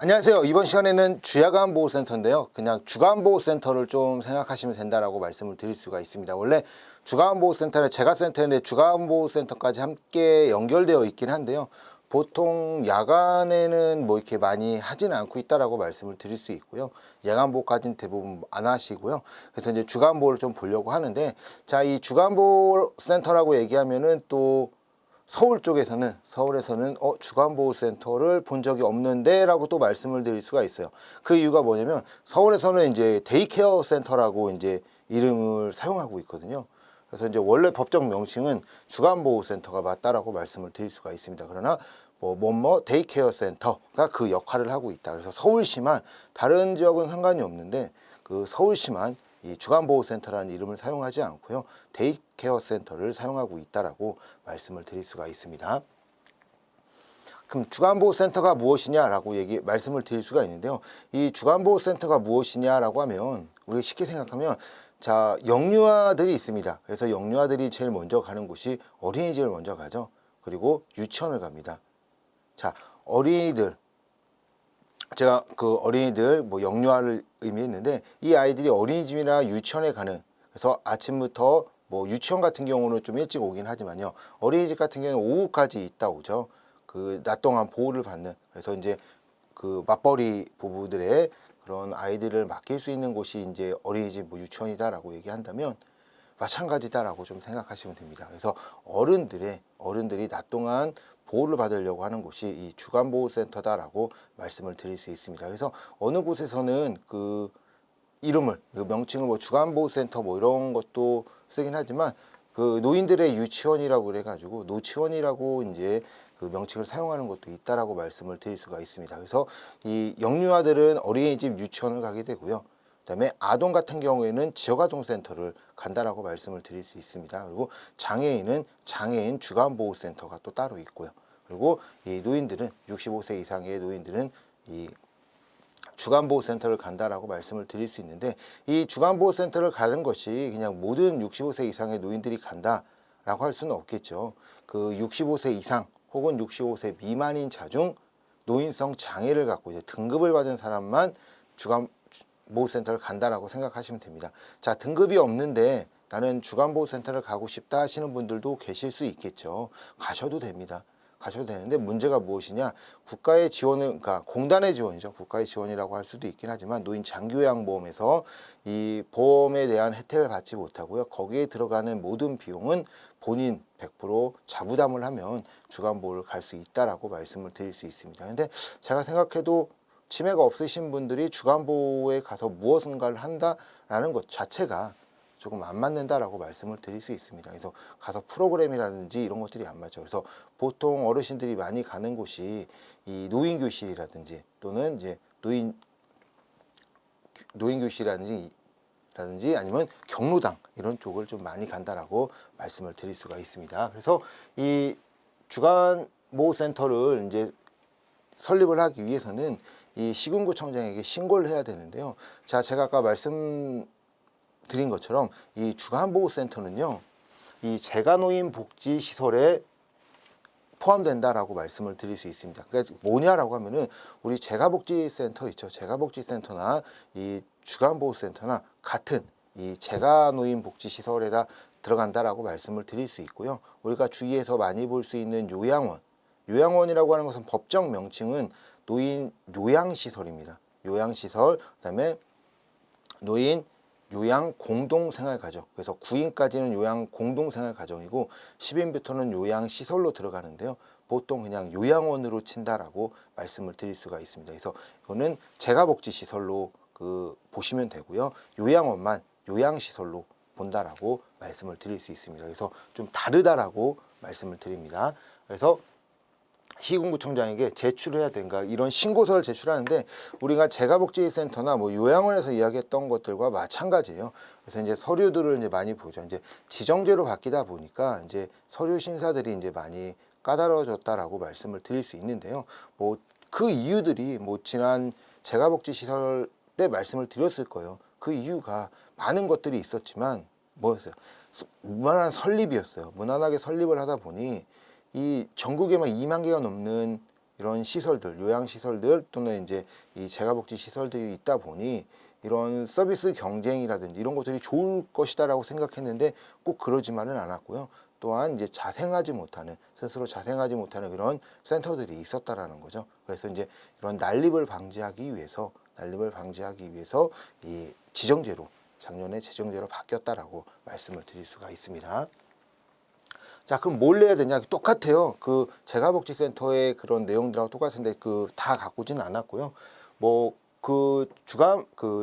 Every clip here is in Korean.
안녕하세요. 이번 시간에는 주야간보호센터인데요. 그냥 주간보호센터를 좀 생각하시면 된다라고 말씀을 드릴 수가 있습니다. 원래 주간보호센터는 재가센터인데 주간보호센터까지 함께 연결되어 있긴 한데요. 보통 야간에는 뭐 이렇게 많이 하지는 않고 있다라고 말씀을 드릴 수 있고요. 야간보호까지는 대부분 안 하시고요. 그래서 이제 주간보호를 좀 보려고 하는데, 자, 이 주간보호센터라고 얘기하면은 또 서울에서는 주간보호센터를 본 적이 없는데 라고 또 말씀을 드릴 수가 있어요. 그 이유가 뭐냐면 서울에서는 이제 데이케어 센터라고 이제 이름을 사용하고 있거든요. 그래서 이제 원래 법적 명칭은 주간보호센터가 맞다라고 말씀을 드릴 수가 있습니다. 그러나 데이케어 센터가 그 역할을 하고 있다. 그래서 서울시만, 다른 지역은 상관이 없는데 그 서울시만 이 주간보호센터라는 이름을 사용하지 않고요, 데이케어 센터를 사용하고 있다라고 말씀을 드릴 수가 있습니다. 그럼 주간보호센터가 무엇이냐라고 말씀을 드릴 수가 있는데요. 이 주간보호센터가 무엇이냐라고 하면 우리가 쉽게 생각하면, 자, 영유아들이 있습니다. 그래서 영유아들이 제일 먼저 가는 곳이 어린이집을 먼저 가죠. 그리고 유치원을 갑니다. 자, 제가 그 어린이들 영유아를 의미했는데, 이 아이들이 어린이집이나 유치원에 가는, 그래서 아침부터 유치원 같은 경우는 좀 일찍 오긴 하지만요, 어린이집 같은 경우는 오후까지 있다 오죠. 그 낮 동안 보호를 받는, 그래서 이제 그 맞벌이 부부들의 그런 아이들을 맡길 수 있는 곳이 이제 어린이집 유치원이다라고 얘기한다면 마찬가지다라고 좀 생각하시면 됩니다. 그래서 어른들이 낮 동안 보호를 받으려고 하는 곳이 이 주간보호센터다라고 말씀을 드릴 수 있습니다. 그래서 어느 곳에서는 그 명칭을 주간보호센터 이런 것도 쓰긴 하지만, 그 노인들의 유치원이라고 그래가지고 노치원이라고 이제 그 명칭을 사용하는 것도 있다라고 말씀을 드릴 수가 있습니다. 그래서 이 영유아들은 어린이집 유치원을 가게 되고요. 그다음에 아동 같은 경우에는 지역아동센터를 간다라고 말씀을 드릴 수 있습니다. 그리고 장애인 주간보호센터가 또 따로 있고요. 그리고 이 노인들은 65세 이상의 노인들은 이 주간보호센터를 간다라고 말씀을 드릴 수 있는데, 이 주간보호센터를 가는 것이 그냥 모든 65세 이상의 노인들이 간다라고 할 수는 없겠죠. 그 65세 이상 혹은 65세 미만인 자중 노인성 장애를 갖고 이제 등급을 받은 사람만 주간보호센터를 간다라고 생각하시면 됩니다. 자, 등급이 없는데 나는 주간보호센터를 가고 싶다 하시는 분들도 계실 수 있겠죠. 가셔도 됩니다. 가셔도 되는데, 문제가 무엇이냐, 국가의 지원을, 그러니까 공단의 지원이죠. 국가의 지원이라고 할 수도 있긴 하지만 노인 장기요양보험에서 이 보험에 대한 혜택을 받지 못하고요, 거기에 들어가는 모든 비용은 본인 100% 자부담을 하면 주간보호를 갈 수 있다라고 말씀을 드릴 수 있습니다. 근데 제가 생각해도 치매가 없으신 분들이 주간보호에 가서 무엇인가를 한다라는 것 자체가 조금 안 맞는다라고 말씀을 드릴 수 있습니다. 그래서 가서 프로그램이라든지 이런 것들이 안 맞죠. 그래서 보통 어르신들이 많이 가는 곳이 이 노인교실이라든지 또는 이제 노인교실이라든지 아니면 경로당 이런 쪽을 좀 많이 간다라고 말씀을 드릴 수가 있습니다. 그래서 이 주간보호센터를 이제 설립을 하기 위해서는 이 시군구청장에게 신고를 해야 되는데요. 자, 제가 아까 말씀드린 것처럼 이 주간보호센터는요, 이 재가노인 복지시설에 포함된다라고 말씀을 드릴 수 있습니다. 그러니까 뭐냐라고 하면은, 우리 재가복지센터 있죠. 재가복지센터나 이 주간보호센터나 같은 이 재가노인 복지시설에다 들어간다라고 말씀을 드릴 수 있고요. 우리가 주위에서 많이 볼 수 있는 요양원이라고 하는 것은 법적 명칭은 노인 요양시설입니다. 요양시설, 그다음에 노인 요양 공동생활가정. 그래서 9인까지는 요양 공동생활가정이고 10인부터는 요양시설로 들어가는데요. 보통 그냥 요양원으로 친다라고 말씀을 드릴 수가 있습니다. 그래서 이거는 재가복지시설로 보시면 되고요. 요양원만 요양시설로 본다라고 말씀을 드릴 수 있습니다. 그래서 좀 다르다라고 말씀을 드립니다. 그래서 시군구청장에게 제출해야 되는가, 이런 신고서를 제출하는데, 우리가 재가복지센터나 요양원에서 이야기했던 것들과 마찬가지예요. 그래서 이제 서류들을 이제 많이 보죠. 이제 지정제로 바뀌다 보니까 이제 서류 심사들이 이제 많이 까다로워졌다라고 말씀을 드릴 수 있는데요. 그 이유들이 지난 재가복지시설 때 말씀을 드렸을 거예요. 그 이유가 많은 것들이 있었지만 뭐였어요? 무난한 설립이었어요. 무난하게 설립을 하다 보니 이 전국에만 2만 개가 넘는 이런 시설들, 요양 시설들 또는 이제 이 재가복지 시설들이 있다 보니 이런 서비스 경쟁이라든지 이런 것들이 좋을 것이다라고 생각했는데 꼭 그러지만은 않았고요. 또한 이제 스스로 자생하지 못하는 그런 센터들이 있었다라는 거죠. 그래서 이제 이런 난립을 방지하기 위해서 이 지정제로 작년에 지정제로 바뀌었다라고 말씀을 드릴 수가 있습니다. 자, 그럼 뭘 내야 되냐? 똑같아요. 그 재가복지센터의 그런 내용들하고 똑같은데 그 다 갖고지는 않았고요. 뭐 그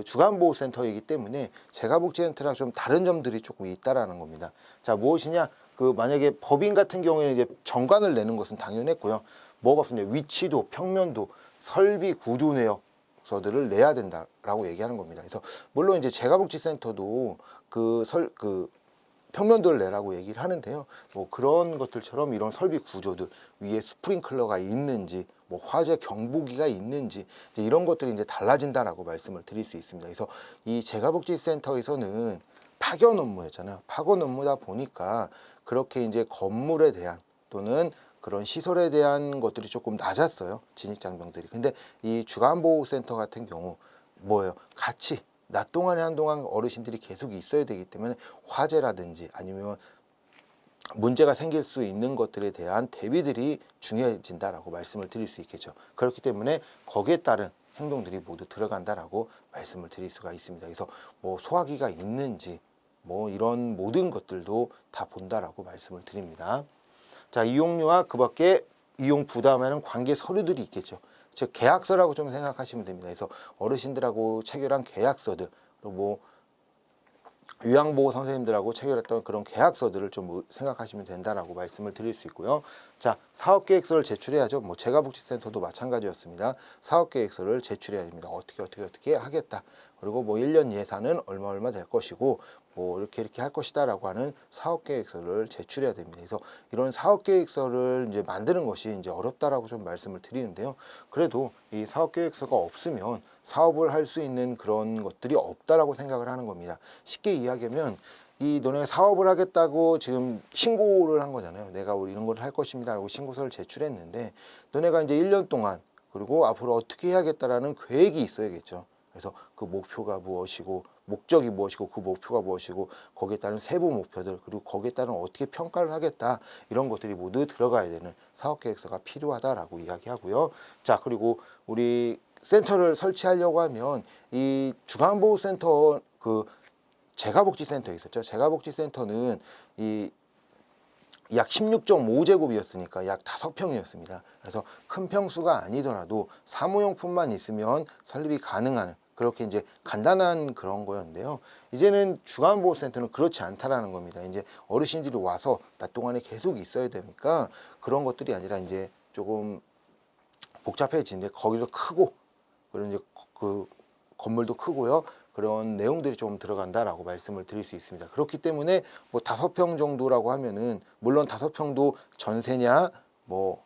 주간보호센터이기 때문에 재가복지센터랑 좀 다른 점들이 조금 있다라는 겁니다. 자, 무엇이냐? 그 만약에 법인 같은 경우에는 이제 정관을 내는 것은 당연했고요. 뭐가 없습니다. 위치도, 평면도, 설비 구조 내역서들을 내야 된다라고 얘기하는 겁니다. 그래서 물론 이제 재가복지센터도 그 평면도를 내라고 얘기를 하는데요. 뭐 그런 것들처럼 이런 설비 구조들 위에 스프링클러가 있는지, 뭐 화재 경보기가 있는지 이제 이런 것들이 이제 달라진다라고 말씀을 드릴 수 있습니다. 그래서 이 재가복지센터에서는 파견 업무였잖아요. 파견 업무다 보니까 그렇게 이제 건물에 대한 또는 그런 시설에 대한 것들이 조금 낮았어요. 진입장벽들이. 근데 이 주간보호센터 같은 경우 뭐예요? 같이 낮 동안에 한동안 어르신들이 계속 있어야 되기 때문에 화재라든지 아니면 문제가 생길 수 있는 것들에 대한 대비들이 중요해진다라고 말씀을 드릴 수 있겠죠. 그렇기 때문에 거기에 따른 행동들이 모두 들어간다라고 말씀을 드릴 수가 있습니다. 그래서 뭐 소화기가 있는지 뭐 이런 모든 것들도 다 본다라고 말씀을 드립니다. 자, 이용료와 그 밖에 이용 부담하는 관계 서류들이 있겠죠. 즉 계약서라고 좀 생각하시면 됩니다. 그래서 어르신들하고 체결한 계약서들, 그리고 뭐 요양보호 선생님들하고 체결했던 그런 계약서들을 좀 생각하시면 된다라고 말씀을 드릴 수 있고요. 자, 사업계획서를 제출해야죠. 뭐 재가복지센터도 마찬가지였습니다. 사업계획서를 제출해야 됩니다. 어떻게 하겠다. 그리고 뭐 1년 예산은 얼마 될 것이고 뭐 이렇게 할 것이다라고 하는 사업계획서를 제출해야 됩니다. 그래서 이런 사업계획서를 이제 만드는 것이 이제 어렵다라고 좀 말씀을 드리는데요. 그래도 이 사업계획서가 없으면 사업을 할 수 있는 그런 것들이 없다라고 생각을 하는 겁니다. 쉽게 이야기하면 너네가 사업을 하겠다고 지금 신고를 한 거잖아요. 내가 이런 걸 할 것입니다 라고 신고서를 제출했는데 너네가 이제 1년 동안 그리고 앞으로 어떻게 해야겠다라는 계획이 있어야겠죠. 그래서 그 목표가 무엇이고 목적이 무엇이고 그 목표가 무엇이고 거기에 따른 세부 목표들 그리고 거기에 따른 어떻게 평가를 하겠다 이런 것들이 모두 들어가야 되는 사업계획서가 필요하다라고 이야기하고요. 자, 그리고 우리 센터를 설치하려고 하면 이 주간보호센터 그 재가복지센터 있었죠. 재가복지센터는 이 약 16.5제곱이었으니까 약 5평이었습니다. 그래서 큰 평수가 아니더라도 사무용품만 있으면 설립이 가능한 그렇게 이제 간단한 그런 거였는데요. 이제는 주간보호센터는 그렇지 않다라는 겁니다. 이제 어르신들이 와서 낮 동안에 계속 있어야 되니까 그런 것들이 아니라 이제 조금 복잡해지는데 거기도 크고 그리고 이제 그 건물도 크고요. 그런 내용들이 좀 들어간다라고 말씀을 드릴 수 있습니다. 그렇기 때문에 뭐 5평 정도라고 하면은 물론 5평도 전세냐 뭐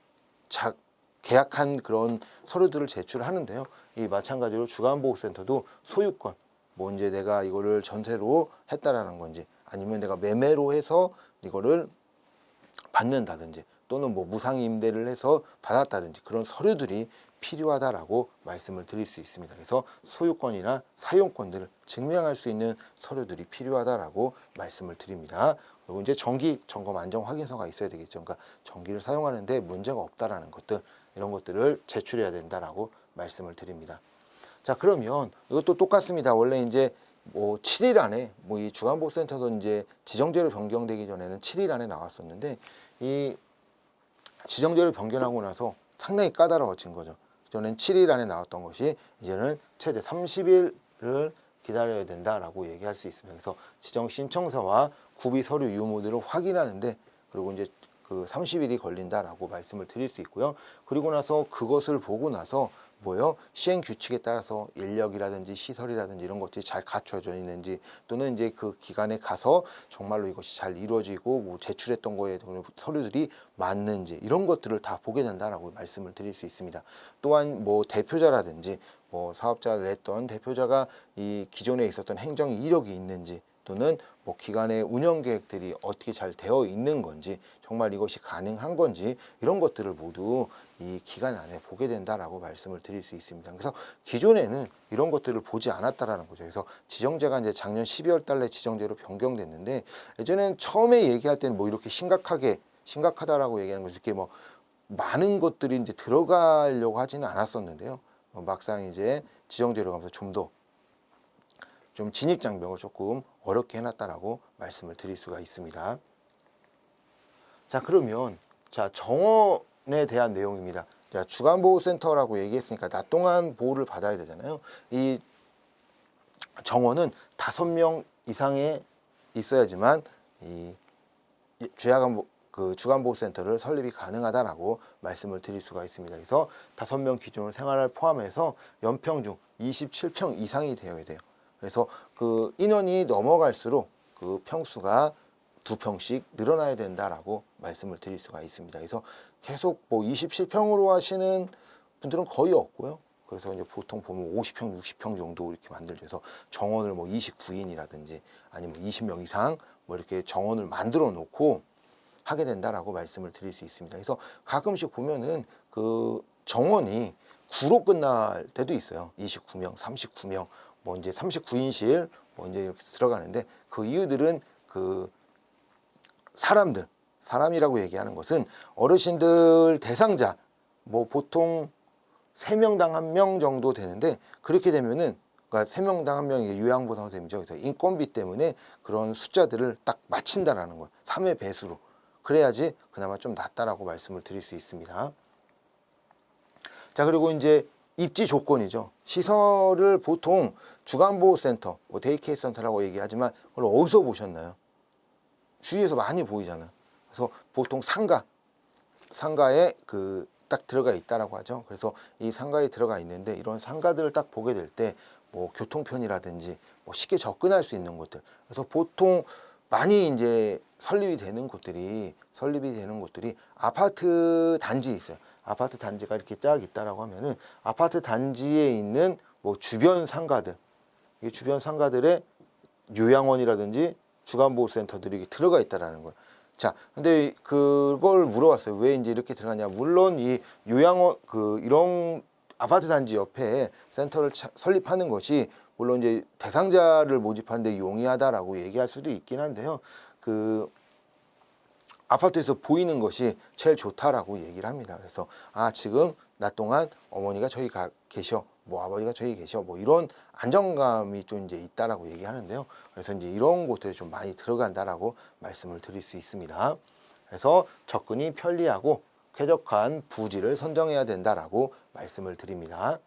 계약한 그런 서류들을 제출하는데요. 이 마찬가지로 주간보호센터도 소유권 뭐 이제 내가 이거를 전세로 했다라는 건지 아니면 내가 매매로 해서 이거를 받는다든지 또는 뭐 무상 임대를 해서 받았다든지 그런 서류들이 필요하다라고 말씀을 드릴 수 있습니다. 그래서 소유권이나 사용권들을 증명할 수 있는 서류들이 필요하다라고 말씀을 드립니다. 그리고 이제 정기 점검 안정 확인서가 있어야 되겠죠. 그러니까 전기를 사용하는데 문제가 없다라는 것들 이런 것들을 제출해야 된다라고 말씀을 드립니다. 자, 그러면 이것도 똑같습니다. 원래 이제 뭐 7일 안에 뭐 이 주간보호센터도 이제 지정제로 변경되기 전에는 7일 안에 나왔었는데 이 지정제를 변경하고 나서 상당히 까다로워진 거죠. 저는 7일 안에 나왔던 것이 이제는 최대 30일을 기다려야 된다라고 얘기할 수 있습니다. 그래서 지정 신청서와 구비 서류 유무들을 확인하는데 그리고 이제 그 30일이 걸린다라고 말씀을 드릴 수 있고요. 그리고 나서 그것을 보고 나서 뭐요? 시행 규칙에 따라서 인력이라든지 시설이라든지 이런 것들이 잘 갖춰져 있는지 또는 이제 그 기간에 가서 정말로 이것이 잘 이루어지고 뭐 제출했던 거에 서류들이 맞는지 이런 것들을 다 보게 된다라고 말씀을 드릴 수 있습니다. 또한 뭐 대표자라든지 뭐 사업자를 냈던 대표자가 이 기존에 있었던 행정 이력이 있는지 또는 뭐 기관의 운영 계획들이 어떻게 잘 되어 있는 건지 정말 이것이 가능한 건지 이런 것들을 모두 이 기간 안에 보게 된다라고 말씀을 드릴 수 있습니다. 그래서 기존에는 이런 것들을 보지 않았다라는 거죠. 그래서 지정제가 이제 작년 12월 달에 지정제로 변경됐는데, 예전엔 처음에 얘기할 때는 뭐 이렇게 심각하다라고 얘기하는 거죠. 이렇게 뭐 많은 것들이 이제 들어가려고 하지는 않았었는데요. 막상 이제 지정제로 가면서 좀 진입장벽을 조금 어렵게 해놨다라고 말씀을 드릴 수가 있습니다. 자, 그러면 자, 정원에 대한 내용입니다. 자, 주간보호센터라고 얘기했으니까 낮 동안 보호를 받아야 되잖아요. 이 정원은 5명 이상에 있어야지만 이 주간보호센터를 설립이 가능하다라고 말씀을 드릴 수가 있습니다. 그래서 5명 기준으로 생활을 포함해서 연평중 27평 이상이 되어야 돼요. 그래서 그 인원이 넘어갈수록 그 평수가 2평씩 늘어나야 된다라고 말씀을 드릴 수가 있습니다. 그래서 계속 뭐 27평으로 하시는 분들은 거의 없고요. 그래서 이제 보통 보면 50평, 60평 정도 이렇게 만들어서 정원을 뭐 29인이라든지 아니면 20명 이상 뭐 이렇게 정원을 만들어 놓고 하게 된다라고 말씀을 드릴 수 있습니다. 그래서 가끔씩 보면은 그 정원이 9로 끝날 때도 있어요. 29명, 39명, 뭐 이제 39인실 뭐 이제 이렇게 들어가는데, 그 이유들은 그 사람이라고 얘기하는 것은 어르신들 대상자 뭐 보통 3명당 1명 정도 되는데, 그렇게 되면은 그러니까 3명당 1명이 요양보호 선생님이죠. 그래서 인건비 때문에 그런 숫자들을 딱 맞춘다라는 거예요. 3회 배수로. 그래야지 그나마 좀 낫다라고 말씀을 드릴 수 있습니다. 자, 그리고 이제 입지 조건이죠. 시설을 보통 주간보호센터, 뭐 데이케어 센터라고 얘기하지만 그걸 어디서 보셨나요? 주위에서 많이 보이잖아요. 그래서 보통 상가에 그 딱 들어가 있다라고 하죠. 그래서 이 상가에 들어가 있는데, 이런 상가들을 딱 보게 될 때 뭐 교통편이라든지 뭐 쉽게 접근할 수 있는 곳들. 그래서 보통 많이 이제 설립이 되는 곳들이 아파트 단지에 있어요. 아파트 단지가 이렇게 쫙 있다라고 하면은 아파트 단지에 있는 뭐 주변 상가들, 이 주변 상가들의 요양원이라든지 주간보호센터들이 이렇게 들어가 있다라는 거예요. 자, 근데 그걸 물어봤어요. 왜 이제 이렇게 들어가냐? 물론 이 요양원 이런 아파트 단지 옆에 센터를 설립하는 것이 물론 이제 대상자를 모집하는 데 용이하다라고 얘기할 수도 있긴 한데요. 그 아파트에서 보이는 것이 제일 좋다라고 얘기를 합니다. 그래서 지금 낮 동안 어머니가 저희 계셔, 뭐 아버지가 저희 계셔, 뭐 이런 안정감이 좀 이제 있다라고 얘기하는데요. 그래서 이제 이런 곳들에 좀 많이 들어간다라고 말씀을 드릴 수 있습니다. 그래서 접근이 편리하고 쾌적한 부지를 선정해야 된다라고 말씀을 드립니다.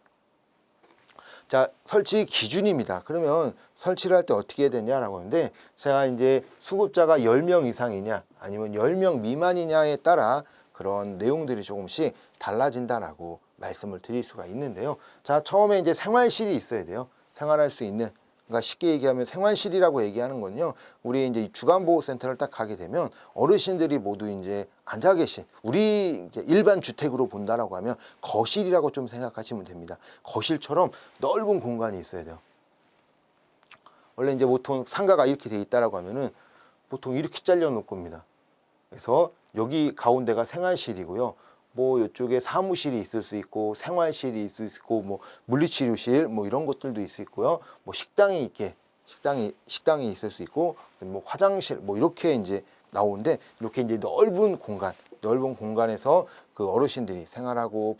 자, 설치 기준입니다. 그러면 설치를 할 때 어떻게 해야 되냐라고 하는데, 제가 이제 수급자가 10명 이상이냐 아니면 10명 미만이냐에 따라 그런 내용들이 조금씩 달라진다라고 말씀을 드릴 수가 있는데요. 자, 처음에 이제 생활실이 있어야 돼요. 생활할 수 있는. 그러니까 쉽게 얘기하면 생활실이라고 얘기하는 건요, 우리 이제 주간보호센터를 딱 가게 되면 어르신들이 모두 이제 앉아 계신, 우리 이제 일반 주택으로 본다라고 하면 거실이라고 좀 생각하시면 됩니다. 거실처럼 넓은 공간이 있어야 돼요. 원래 이제 보통 상가가 이렇게 돼 있다라고 하면은 보통 이렇게 잘려 놓을 겁니다. 그래서 여기 가운데가 생활실이고요. 뭐 이쪽에 사무실이 있을 수 있고 생활실이 있을 수 있고 뭐 물리치료실 뭐 이런 것들도 있을 수 있고요. 뭐 식당이 있을 수 있고 뭐 화장실 뭐 이렇게 이제 나오는데, 이렇게 이제 넓은 공간에서 그 어르신들이 생활하고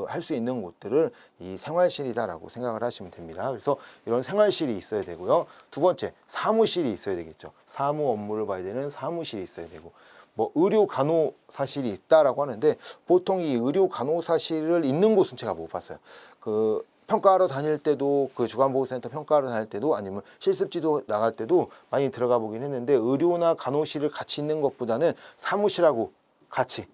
할 수 있는 곳들을 이 생활실이다라고 생각을 하시면 됩니다. 그래서 이런 생활실이 있어야 되고요. 두 번째, 사무실이 있어야 되겠죠. 사무 업무를 봐야 되는 사무실이 있어야 되고, 뭐 의료 간호사실이 있다라고 하는데, 보통 이 의료 간호사실을 있는 곳은 제가 못 봤어요. 그 평가하러 다닐 때도, 그 주간보호센터 평가하러 다닐 때도 아니면 실습지도 나갈 때도 많이 들어가 보긴 했는데, 의료나 간호실을 같이 있는 것보다는 사무실하고 같이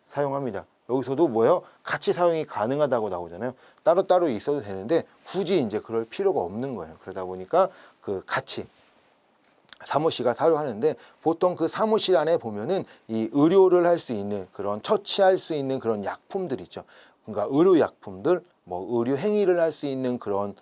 사용합니다. 여기서도 뭐예요? 같이 사용이 가능하다고 나오잖아요. 따로따로 있어도 되는데 굳이 이제 그럴 필요가 없는 거예요. 그러다 보니까 그 같이 사무실과 사용하는데, 보통 그 사무실 안에 보면은 이 의료를 할 수 있는 그런 처치할 수 있는 그런 약품들 있죠. 그러니까 의료 약품들, 뭐 의료 행위를 할 수 있는 그런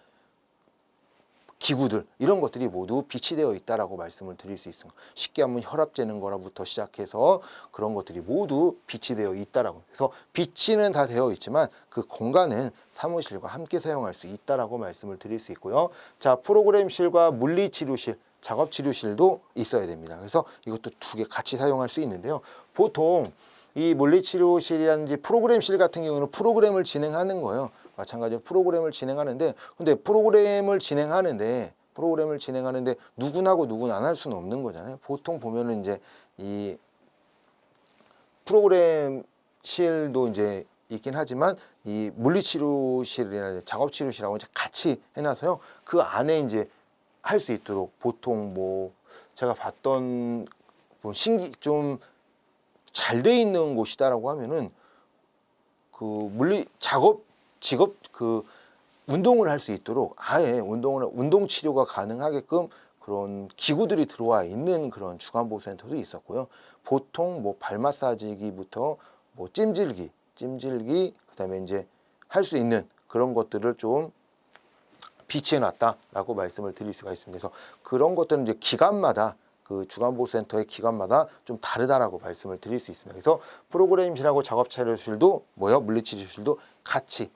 기구들 이런 것들이 모두 비치되어 있다라고 말씀을 드릴 수 있습니다. 쉽게 하면 혈압 재는 거라부터 시작해서 그런 것들이 모두 비치되어 있다라고. 그래서 비치는 다 되어 있지만 그 공간은 사무실과 함께 사용할 수 있다라고 말씀을 드릴 수 있고요. 자, 프로그램실과 물리치료실, 작업치료실도 있어야 됩니다. 그래서 이것도 두 개 같이 사용할 수 있는데요. 보통 이 물리치료실이라든지 프로그램실 같은 경우는 프로그램을 진행하는 거예요. 마찬가지로 프로그램을 진행하는데, 근데 프로그램을 진행하는데 누구나고 누구는 안 할 수는 없는 거잖아요. 보통 보면은 이제 이 프로그램실도 이제 있긴 하지만 이 물리치료실이나 작업치료실하고 이제 같이 해놔서요. 그 안에 이제 할 수 있도록 보통 뭐 제가 봤던 뭐 좀 잘 돼 있는 곳이다라고 하면은 그 직업 그 운동을 할 수 있도록 아예 운동 치료가 가능하게끔 그런 기구들이 들어와 있는 그런 주간보호센터도 있었고요. 보통 뭐 발 마사지기부터 뭐 찜질기 그다음에 이제 할 수 있는 그런 것들을 좀 비치해 놨다라고 말씀을 드릴 수가 있습니다. 그래서 그런 것들은 이제 기관마다 그 주간보호센터의 기관마다 좀 다르다라고 말씀을 드릴 수 있습니다. 그래서 프로그램실하고 작업차료실도 물리치료실도 같이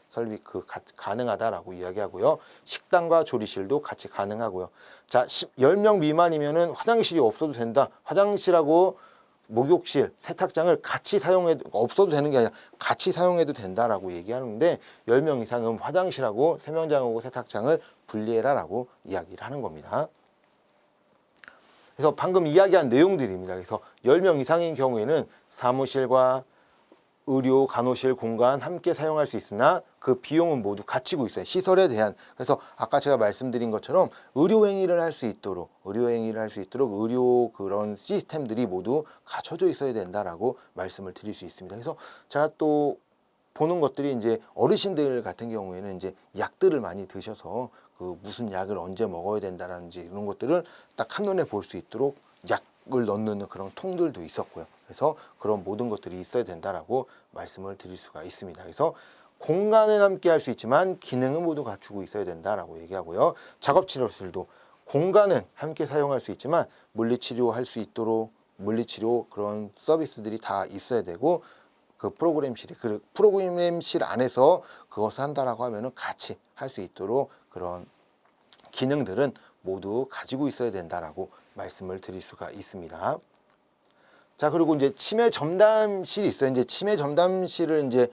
가능하다라고 이야기하고요. 식당과 조리실도 같이 가능하고요. 자, 10명 미만이면은 화장실이 없어도 된다. 화장실하고 목욕실, 세탁장을 같이 사용해도 없어도 되는 게 아니라 같이 사용해도 된다라고 얘기하는데 10명 이상은 화장실하고 세면장하고 세탁장을 분리해라라고 이야기를 하는 겁니다. 그래서 방금 이야기한 내용들입니다. 그래서 10명 이상인 경우에는 사무실과 의료, 간호실 공간 함께 사용할 수 있으나 그 비용은 모두 갖추고 있어요. 시설에 대한. 그래서 아까 제가 말씀드린 것처럼 의료 행위를 할 수 있도록 의료 그런 시스템들이 모두 갖춰져 있어야 된다라고 말씀을 드릴 수 있습니다. 그래서 제가 또 보는 것들이 이제 어르신들 같은 경우에는 이제 약들을 많이 드셔서 그 무슨 약을 언제 먹어야 된다라는지 이런 것들을 딱 한눈에 볼 수 있도록 약을 넣는 그런 통들도 있었고요. 그래서 그런 모든 것들이 있어야 된다라고 말씀을 드릴 수가 있습니다. 그래서 공간은 함께 할 수 있지만 기능은 모두 갖추고 있어야 된다라고 얘기하고요. 작업치료실도 공간은 함께 사용할 수 있지만 물리치료 할 수 있도록 물리치료 그런 서비스들이 다 있어야 되고 그 프로그램실 안에서 그것을 한다라고 하면은 같이 할 수 있도록 그런 기능들은 모두 가지고 있어야 된다라고 말씀을 드릴 수가 있습니다. 자, 그리고 이제 치매 전담실이 있어요. 이제 치매 전담실을 이제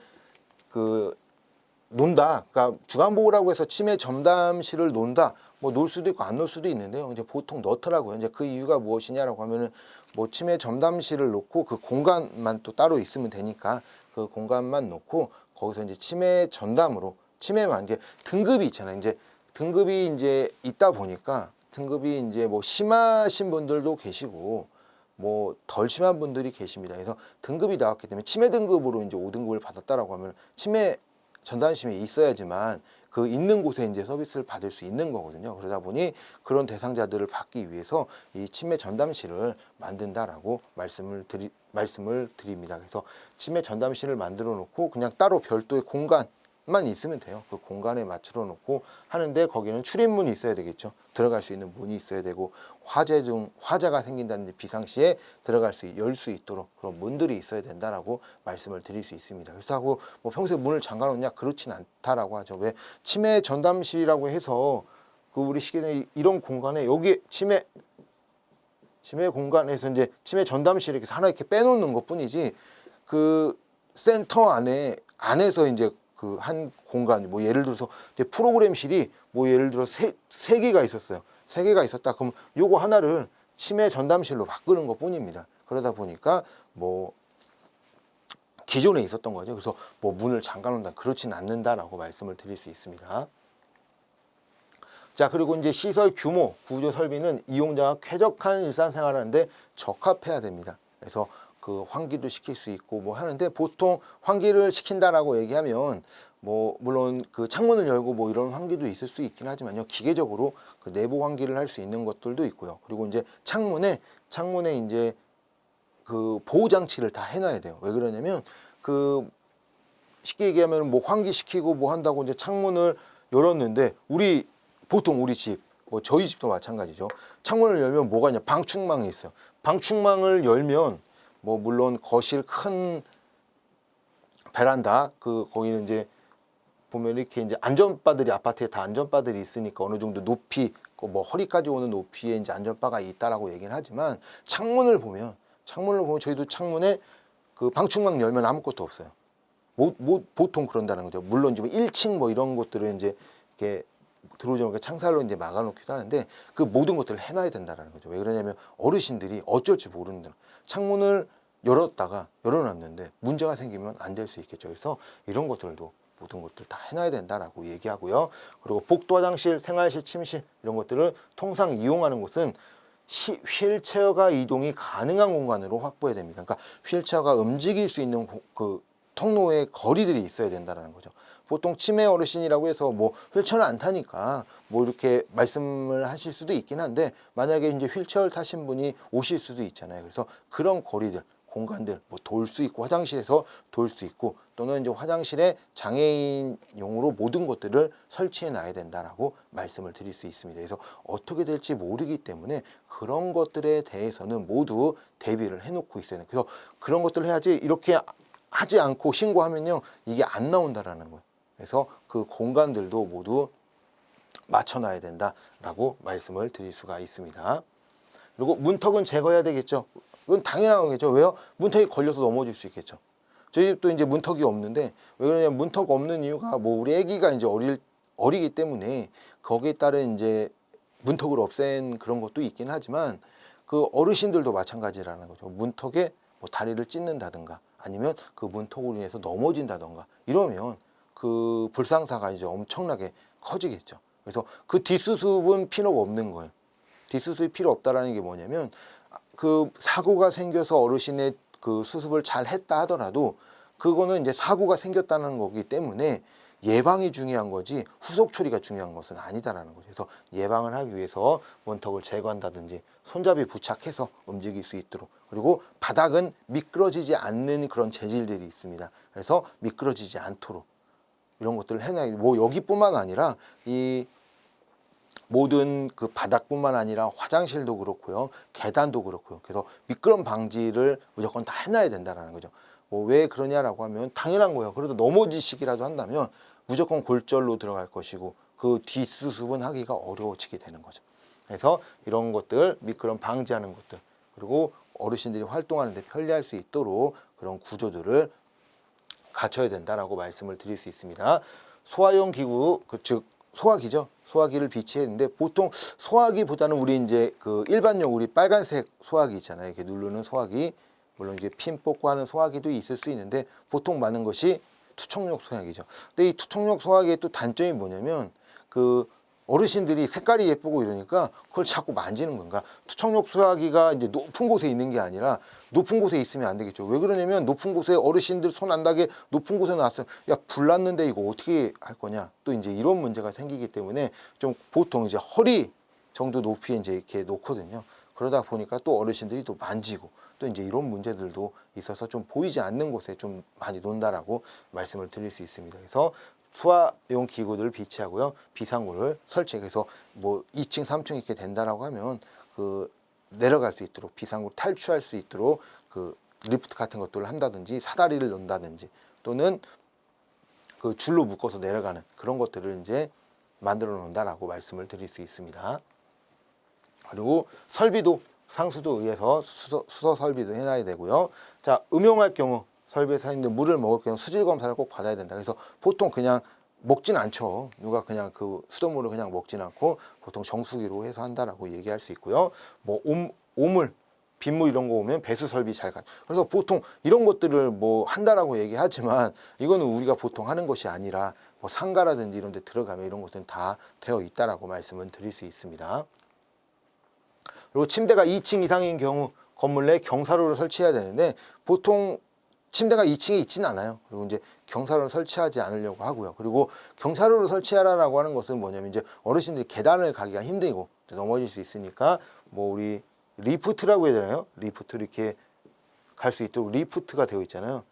논다. 그러니까 주간보호라고 해서 치매 전담실을 논다. 뭐 놀 수도 있고 안 놀 수도 있는데요. 이제 보통 넣더라고요. 이제 그 이유가 무엇이냐라고 하면은 뭐 치매 전담실을 놓고 그 공간만 또 따로 있으면 되니까 그 공간만 놓고 거기서 이제 치매 전담으로 치매만 이제 등급이 있잖아요. 이제 등급이 이제 있다 보니까 등급이 이제 뭐 심하신 분들도 계시고 뭐 덜 심한 분들이 계십니다. 그래서 등급이 나왔기 때문에 치매 등급으로 이제 5등급을 받았다라고 하면 치매 전담실이 있어야지만 그 있는 곳에 이제 서비스를 받을 수 있는 거거든요. 그러다 보니 그런 대상자들을 받기 위해서 이 치매 전담실을 만든다라고 말씀을 드립니다. 그래서 치매 전담실을 만들어 놓고 그냥 따로 별도의 공간만 있으면 돼요. 그 공간에 맞추어 놓고 하는데 거기는 출입문이 있어야 되겠죠. 들어갈 수 있는 문이 있어야 되고 화재가 생긴다든지 비상시에 열 수 있도록 그런 문들이 있어야 된다라고 말씀을 드릴 수 있습니다. 그래서 하고 뭐 평소에 문을 잠가 놓냐 그렇진 않다라고 하죠. 왜 치매 전담실이라고 해서 그 우리 시기는 이런 공간에 여기 치매 공간에서 이제 치매 전담실 이렇게 하나 이렇게 빼놓는 것뿐이지 그 센터 안에서 이제 그 한 공간 뭐 예를 들어서 이제 프로그램실이 뭐 예를 들어 세 개가 있었어요. 세 개가 있었다. 그럼 요거 하나를 치매 전담실로 바꾸는 것뿐입니다. 그러다 보니까 뭐 기존에 있었던 거죠. 그래서 뭐 문을 잠가 놓는다 그렇진 않는다라고 말씀을 드릴 수 있습니다. 자, 그리고 이제 시설 규모, 구조 설비는 이용자가 쾌적한 일상생활을 하는데 적합해야 됩니다. 그래서 그 환기도 시킬 수 있고 뭐 하는데 보통 환기를 시킨다라고 얘기하면 뭐 물론 그 창문을 열고 뭐 이런 환기도 있을 수 있긴 하지만요. 기계적으로 그 내부 환기를 할 수 있는 것들도 있고요. 그리고 이제 창문에 이제 그 보호 장치를 다 해놔야 돼요. 왜 그러냐면 그 쉽게 얘기하면 뭐 환기시키고 뭐 한다고 이제 창문을 열었는데 보통 우리 집 뭐 저희 집도 마찬가지죠. 창문을 열면 뭐가 있냐? 방충망이 있어요. 방충망을 열면 뭐 물론 거실 큰 베란다 거기는 이제 보면 이렇게 이제 안전바들이 아파트에 다 안전바들이 있으니까 어느 정도 높이 뭐 허리까지 오는 높이에 이제 안전바가 있다라고 얘기는 하지만 창문을 보면 저희도 창문에 그 방충망 열면 아무것도 없어요. 보통 그런다는 거죠. 물론 지금 1층 뭐 이런 것들은 이제 이렇게 들어오지 않게 창살로 이제 막아놓기도 하는데 그 모든 것들을 해놔야 된다는 거죠. 왜 그러냐면 어르신들이 어쩔 줄 모르는 대로 창문을 열었다가 열어놨는데 문제가 생기면 안 될 수 있겠죠. 그래서 이런 것들도 모든 것들 다 해놔야 된다라고 얘기하고요. 그리고 복도 화장실, 생활실, 침실 이런 것들을 통상 이용하는 곳은 휠체어가 이동이 가능한 공간으로 확보해야 됩니다. 그러니까 휠체어가 움직일 수 있는 그 통로의 거리들이 있어야 된다는 거죠. 보통 치매 어르신이라고 해서 뭐 휠체어는 안 타니까 뭐 이렇게 말씀을 하실 수도 있긴 한데 만약에 이제 휠체어를 타신 분이 오실 수도 있잖아요. 그래서 그런 거리들, 공간들 뭐 돌 수 있고 화장실에서 돌 수 있고 또는 이제 화장실에 장애인용으로 모든 것들을 설치해 놔야 된다라고 말씀을 드릴 수 있습니다. 그래서 어떻게 될지 모르기 때문에 그런 것들에 대해서는 모두 대비를 해놓고 있어야 돼요. 그래서 그런 것들을 해야지 이렇게 하지 않고 신고하면요 이게 안 나온다라는 거예요. 그래서 그 공간들도 모두 맞춰놔야 된다라고 말씀을 드릴 수가 있습니다. 그리고 문턱은 제거해야 되겠죠. 이건 당연한 거겠죠. 왜요? 문턱이 걸려서 넘어질 수 있겠죠. 저희 집도 이제 문턱이 없는데 왜 그러냐면 문턱 없는 이유가 뭐 우리 아기가 이제 어리기 때문에 거기에 따른 이제 문턱을 없앤 그런 것도 있긴 하지만 그 어르신들도 마찬가지라는 거죠. 문턱에 뭐 다리를 찢는다든가 아니면 그 문턱으로 인해서 넘어진다든가 이러면 그 불상사가 이제 엄청나게 커지겠죠. 그래서 그 뒷수습은 필요가 없는 거예요. 뒷수습이 필요 없다라는 게 뭐냐면 그 사고가 생겨서 어르신의 그 수습을 잘 했다 하더라도 그거는 이제 사고가 생겼다는 거기 때문에 예방이 중요한 거지 후속 처리가 중요한 것은 아니다라는 거죠. 그래서 예방을 하기 위해서 문턱을 제거한다든지 손잡이 부착해서 움직일 수 있도록 그리고 바닥은 미끄러지지 않는 그런 재질들이 있습니다. 그래서 미끄러지지 않도록 이런 것들을 해놔야 뭐 여기뿐만 아니라 이 모든 그 바닥뿐만 아니라 화장실도 그렇고요, 계단도 그렇고요. 그래서 미끄럼 방지를 무조건 다 해놔야 된다라는 거죠. 뭐 왜 그러냐라고 하면 당연한 거예요. 그래도 넘어지시기라도 한다면 무조건 골절로 들어갈 것이고 그 뒷수습은 하기가 어려워지게 되는 거죠. 그래서 이런 것들 미끄럼 방지하는 것들 그리고 어르신들이 활동하는 데 편리할 수 있도록 그런 구조들을 갖춰야 된다라고 말씀을 드릴 수 있습니다. 소화용 기구, 즉 소화기죠. 소화기를 비치했는데 보통 소화기보다는 우리 이제 그 일반용 우리 빨간색 소화기 있잖아요. 이렇게 누르는 소화기. 물론 이게 핀 뽑고 하는 소화기도 있을 수 있는데 보통 많은 것이 투척용 소화기죠. 근데 이 투척용 소화기의 또 단점이 뭐냐면 그 어르신들이 색깔이 예쁘고 이러니까 그걸 자꾸 만지는 건가. 투척용 소화기가 이제 높은 곳에 있는 게 아니라 높은 곳에 있으면 안 되겠죠. 왜 그러냐면 높은 곳에 어르신들 손 안 닿게 높은 곳에 놨어요. 야, 불 났는데 이거 어떻게 할 거냐. 또 이제 이런 문제가 생기기 때문에 좀 보통 이제 허리 정도 높이에 이제 이렇게 놓거든요. 그러다 보니까 또 어르신들이 또 만지고 또 이제 이런 문제들도 있어서 좀 보이지 않는 곳에 좀 많이 논다라고 말씀을 드릴 수 있습니다. 그래서 소화용 기구들을 비치하고요. 비상구를 설치해서 뭐 2층, 3층 이렇게 된다라고 하면 그 내려갈 수 있도록 비상구 탈출할 수 있도록 그 리프트 같은 것들을 한다든지 사다리를 넣는다든지 또는 그 줄로 묶어서 내려가는 그런 것들을 이제 만들어 놓는다라고 말씀을 드릴 수 있습니다. 그리고 설비도 상수도 의해서 수서 설비도 해놔야 되고요. 자, 음용할 경우 설비에서 있는 물을 먹을 경우 수질 검사를 꼭 받아야 된다. 그래서 보통 그냥 먹진 않죠. 누가 그냥 그 수돗물을 그냥 먹진 않고 보통 정수기로 해서 한다라고 얘기할 수 있고요. 뭐 오물, 빗물 이런 거 오면 배수 설비 잘 가. 그래서 보통 이런 것들을 뭐 한다라고 얘기하지만 이거는 우리가 보통 하는 것이 아니라 뭐 상가라든지 이런 데 들어가면 이런 것들은 다 되어 있다라고 말씀을 드릴 수 있습니다. 그리고 침대가 2층 이상인 경우 건물 내 경사로를 설치해야 되는데 보통 침대가 2층에 있지는 않아요. 그리고 이제 경사로를 설치하지 않으려고 하고요. 그리고 경사로를 설치하라고 하는 것은 뭐냐면 이제 어르신들이 계단을 가기가 힘들고 넘어질 수 있으니까 뭐 우리 리프트라고 해야 되나요? 리프트 이렇게 갈 수 있도록 리프트가 되어 있잖아요.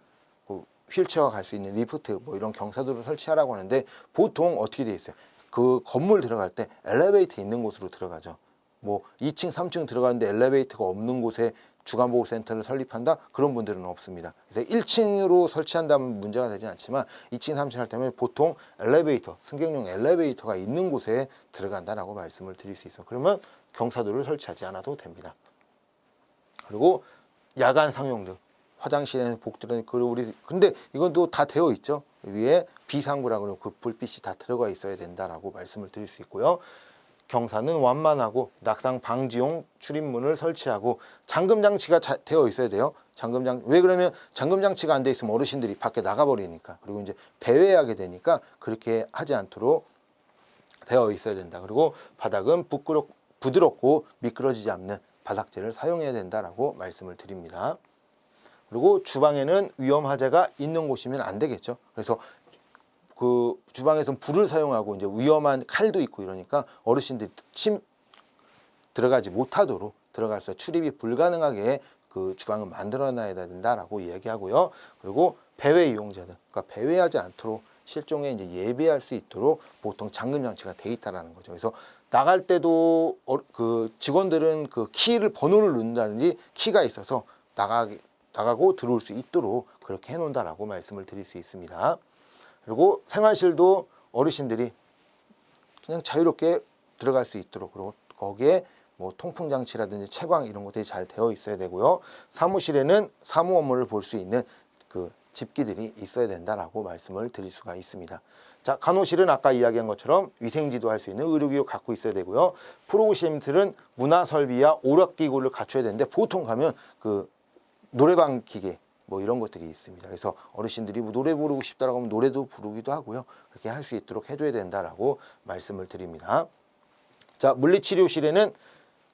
그 휠체어가 갈 수 있는 리프트 뭐 이런 경사도를 설치하라고 하는데 보통 어떻게 되어 있어요? 그 건물 들어갈 때 엘리베이터 있는 곳으로 들어가죠. 뭐 2층, 3층 들어가는데 엘리베이터가 없는 곳에 주간보호센터를 설립한다? 그런 분들은 없습니다. 그래서 1층으로 설치한다면 문제가 되지 않지만 2층, 3층 할 때면 보통 엘리베이터, 승객용 엘리베이터가 있는 곳에 들어간다라고 말씀을 드릴 수 있어요. 그러면 경사도를 설치하지 않아도 됩니다. 그리고 야간 상용등, 화장실에는 복도는 근데 이건 또 다 되어 있죠. 위에 비상구라고 하는 그 불빛이 다 들어가 있어야 된다라고 말씀을 드릴 수 있고요. 경사는 완만하고 낙상 방지용 출입문을 설치하고 잠금 장치가 되어 있어야 돼요. 왜 그러면 잠금 장치가 안 돼 있으면 어르신들이 밖에 나가 버리니까. 그리고 이제 배회하게 되니까 그렇게 하지 않도록 되어 있어야 된다. 그리고 바닥은 부드럽고 미끄러지지 않는 바닥재를 사용해야 된다라고 말씀을 드립니다. 그리고 주방에는 위험 하자가 있는 곳이면 안 되겠죠. 그래서 그 주방에서는 불을 사용하고 이제 위험한 칼도 있고 이러니까 어르신들이 들어가지 못하도록 들어갈 수 출입이 불가능하게 그 주방을 만들어놔야 된다라고 이야기하고요. 그리고 배회 이용자들, 그러니까 배회하지 않도록 실종에 이제 예비할 수 있도록 보통 잠금 장치가 돼 있다라는 거죠. 그래서 나갈 때도 그 직원들은 그 키를 번호를 누른다든지 키가 있어서 나가고 들어올 수 있도록 그렇게 해놓는다라고 말씀을 드릴 수 있습니다. 그리고 생활실도 어르신들이 그냥 자유롭게 들어갈 수 있도록, 그리고 거기에 뭐 통풍 장치라든지 채광 이런 것들이 잘 되어 있어야 되고요. 사무실에는 사무 업무를 볼 수 있는 그 집기들이 있어야 된다라고 말씀을 드릴 수가 있습니다. 자, 간호실은 아까 이야기한 것처럼 위생지도 할 수 있는 의료기구 갖고 있어야 되고요. 프로그램들은 문화 설비와 오락기구를 갖춰야 되는데 보통 가면 그 노래방 기계 뭐 이런 것들이 있습니다. 그래서 어르신들이 뭐 노래 부르고 싶다라고 하면 노래도 부르기도 하고요. 그렇게 할 수 있도록 해줘야 된다라고 말씀을 드립니다. 자, 물리치료실에는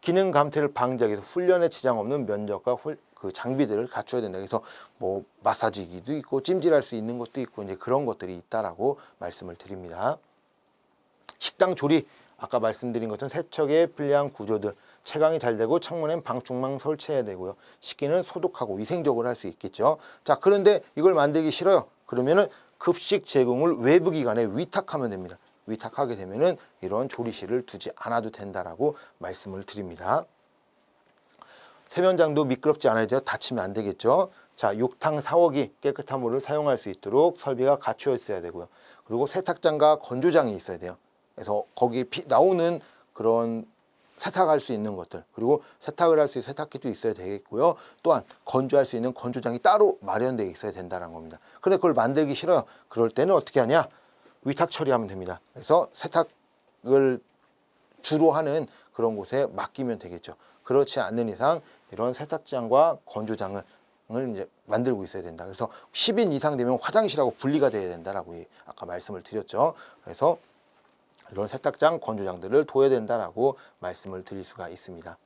기능 감퇴를 방지하기 위해서 훈련에 지장 없는 면적과 그 장비들을 갖춰야 된다. 그래서 뭐 마사지기도 있고 찜질할 수 있는 것도 있고 이제 그런 것들이 있다라고 말씀을 드립니다. 식당 조리 아까 말씀드린 것처럼 세척의 불리한 구조들, 채광이 잘 되고 창문엔 방충망 설치해야 되고요. 식기는 소독하고 위생적으로 할 수 있겠죠. 자, 그런데 이걸 만들기 싫어요. 그러면은 급식 제공을 외부 기관에 위탁하면 됩니다. 위탁하게 되면은 이런 조리실을 두지 않아도 된다라고 말씀을 드립니다. 세면장도 미끄럽지 않아야 돼요. 다치면 안 되겠죠. 자, 욕탕 샤워기 깨끗한 물을 사용할 수 있도록 설비가 갖추어 있어야 되고요. 그리고 세탁장과 건조장이 있어야 돼요. 그래서 거기에 나오는 그런 세탁할 수 있는 것들, 그리고 세탁을 할 수 있는 세탁기도 있어야 되겠고요. 또한 건조할 수 있는 건조장이 따로 마련되어 있어야 된다는 겁니다. 그런데 그걸 만들기 싫어요. 그럴 때는 어떻게 하냐? 위탁 처리하면 됩니다. 그래서 세탁을 주로 하는 그런 곳에 맡기면 되겠죠. 그렇지 않는 이상 이런 세탁장과 건조장을 이제 만들고 있어야 된다. 그래서 10인 이상 되면 화장실하고 분리가 돼야 된다라고 아까 말씀을 드렸죠. 그래서 이런 세탁장, 건조장들을 둬야 된다라고 말씀을 드릴 수가 있습니다.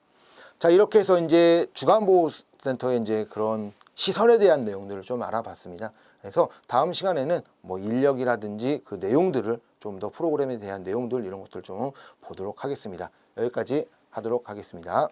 자, 이렇게 해서 이제 주간보호센터의 이제 그런 시설에 대한 내용들을 좀 알아봤습니다. 그래서 다음 시간에는 뭐 인력이라든지 그 내용들을 좀 더 프로그램에 대한 내용들 이런 것들 좀 보도록 하겠습니다. 여기까지 하도록 하겠습니다.